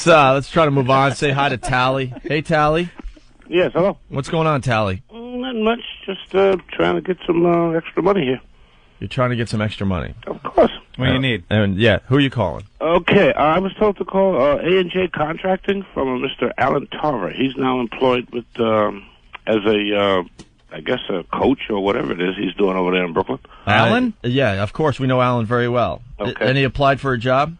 Let's try to move on. Say hi to Tally. Hey, Tally. Yes, hello. What's going on, Tally? Not much. Just trying to get some extra money here. You're trying to get some extra money. Of course. What do you need? And yeah, who are you calling? Okay, I was told to call A&J Contracting from a Mr. Alan Tarver. He's now employed with as a I guess a coach or whatever it is he's doing over there in Brooklyn. Alan? Yeah, of course we know Alan very well. Okay. And he applied for a job?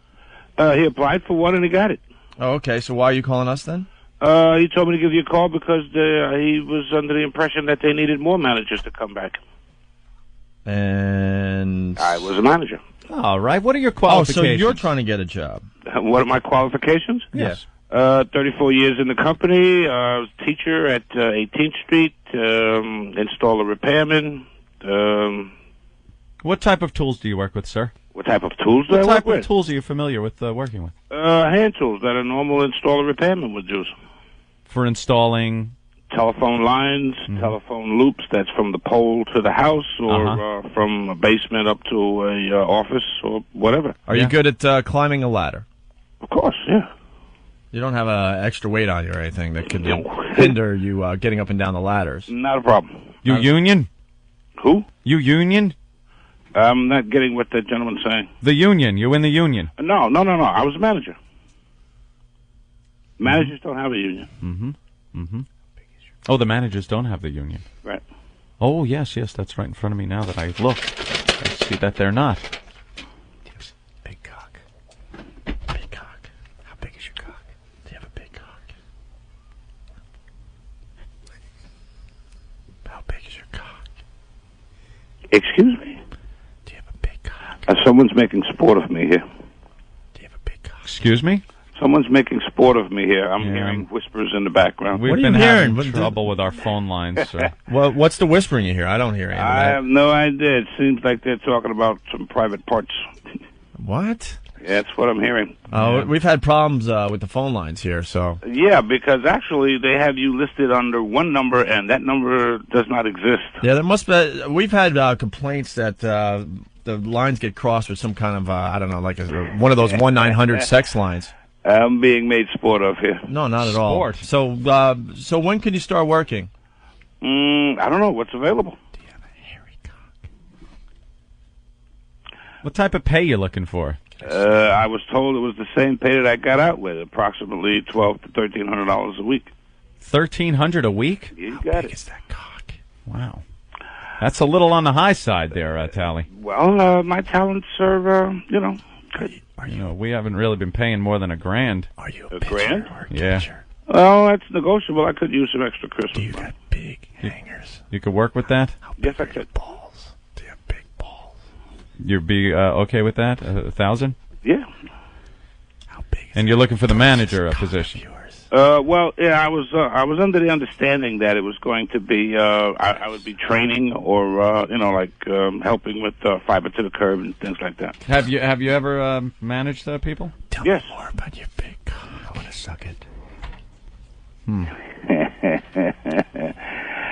He applied for one and he got it. Oh, okay. So why are you calling us then? He told me to give you a call because he was under the impression that they needed more managers to come back. And I was a manager. All right. What are your oh, qualifications? so you're trying to get a job? What are my qualifications? Yes. 34 years in the company. I was a teacher at 18th Street. Installer repairman. What type of tools do you work with, sir? What type of tools do I What work type of with? tools are you familiar with working with? Hand tools that a normal installer repairman would use. For installing? Telephone lines, telephone loops. That's from the pole to the house, or from a basement up to a office, or whatever. Are you good at climbing a ladder? Of course, yeah. You don't have extra weight on you or anything that could hinder you getting up and down the ladders? Not a problem. You union? Who? You union? I'm not getting what the gentleman's saying. The union. You in the union? No. I was a manager. Managers don't have a union. Oh, the managers don't have the union. Right. Oh, yes, that's right in front of me now that I look. I see that they're not. Big cock. Big cock. How big is your cock? Do you have a big cock? How big is your cock? Excuse me? Do you have a big cock? Someone's making sport of me here. Do you have a big cock? Excuse me? Someone's making sport of me here. I'm hearing whispers in the background. We've What are you been hearing? having trouble with our phone lines, sir. Well, what's the whispering you hear? I don't hear any of I that. have no idea. It seems like they're talking about some private parts. What? Yeah, that's what I'm hearing. Oh, we've had problems with the phone lines here, so. Yeah, because actually they have you listed under one number, and that number does not exist. Yeah, there must be. We've had complaints that the lines get crossed with some kind of, I don't know, like one of those 1-900 sex lines. I'm being made sport of here. No, not at all. So when can you start working? I don't know. What's available? Do you have a hairy cock? What type of pay you looking for? I was told it was the same pay that I got out with, approximately $1,200 to $1,300 a week. $1,300 a week? You got it. Is that cock? Wow. That's a little on the high side there, Tally. Well, my talents are, good. We haven't really been paying more than $1,000. Are you a grand? Or a Yeah. catcher? Well, that's negotiable. I could use some extra Christmas. Do you got big hangers? You could work with that? How big Yes, I are your could. balls? Do you have big balls? You'd be okay with that? 1,000? Yeah. How big is And you're looking for the manager position? Well, yeah, I was under the understanding that it was going to be I would be training or helping with fiber to the curb and things like that. Have you ever managed people? Tell Yes. me more about your big cock. I want to suck it.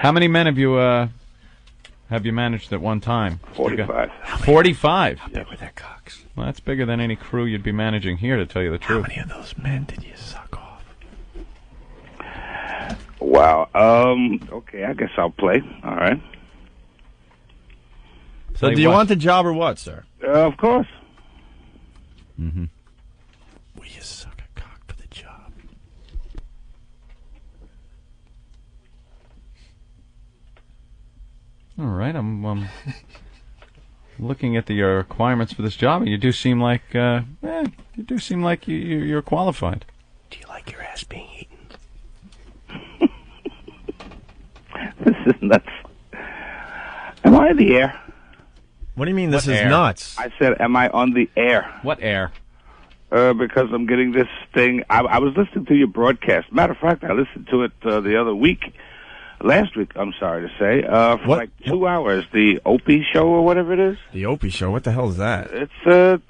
How many men have you managed at one time? 45. 45? How big were their cocks? Well, that's bigger than any crew you'd be managing here, to tell you the How truth. many of those men did you suck off? Wow. Okay, I guess I'll play. All right. So Play do you what? want the job or what, sir? Of course. Will you suck a cock for the job? All right, I'm looking at the requirements for this job, and you do seem like you're qualified. Do you like your ass being eaten? This is nuts. Am I on the air? What do you mean this is air? nuts? I said, am I on the air? What air? Because I'm getting this thing. I was listening to your broadcast. Matter of fact, I listened to it the other week. Last week, I'm sorry to say, for What? like 2 hours. The Opie show or whatever it is. The Opie show? What the hell is that? It's a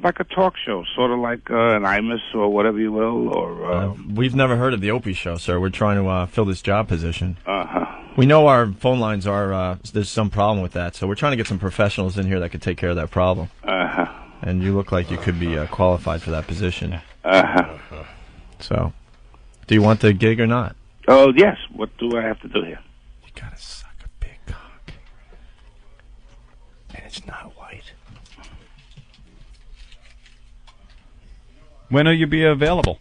like a talk show, sort of like an Imus or whatever you will, or. We've never heard of the Opie show, sir. We're trying to fill this job position. Uh-huh. We know our phone lines are, there's some problem with that, so we're trying to get some professionals in here that could take care of that problem. Uh-huh. And you look like you could be qualified for that position. So, do you want the gig or not? Oh, yes. What do I have to do here? You gotta suck a big cock. And it's not white. When will you be available?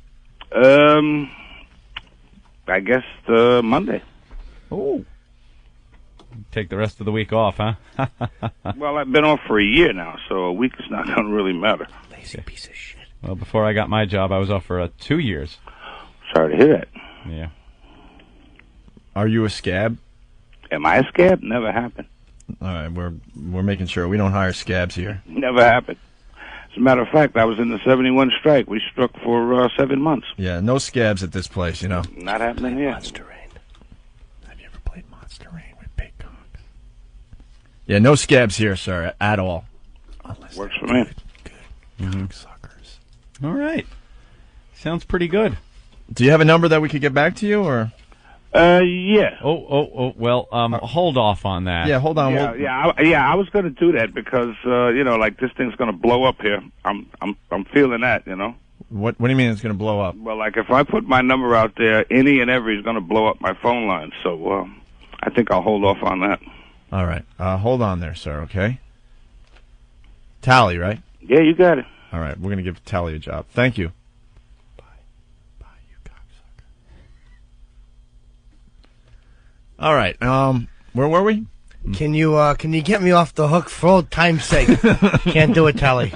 I guess Monday. Oh. Take the rest of the week off, huh? Well, I've been off for a year now, so a week is not going to really matter. Lazy piece of shit. Well, before I got my job, I was off for 2 years. Sorry to hear that. Yeah. Are you a scab? Am I a scab? Never happened. All right, we're making sure we don't hire scabs here. Never happened. As a matter of fact, I was in the 71 strike. We struck for 7 months. Yeah, no scabs at this place, you know. Not happening here. Monster Rain. Have you ever played Monster Rain with big cock? Yeah, no scabs here, sir, at all. Unless Works for me. Good cocksuckers. All right. Sounds pretty good. Do you have a number that we could get back to you, or? Yeah. Well, hold off on that. Yeah, hold on. I was going to do that because like this thing's going to blow up here. I'm feeling that, you know. What do you mean it's going to blow up? Well, like if I put my number out there, any and every is going to blow up my phone line. So I think I'll hold off on that. All right. Hold on there, sir. Okay. Tally, right? Yeah, you got it. All right. We're going to give Tally a job. Thank you. Bye, you cocksucker. All right. Where were we? Can you get me off the hook for old time's sake? Can't do it, Tally.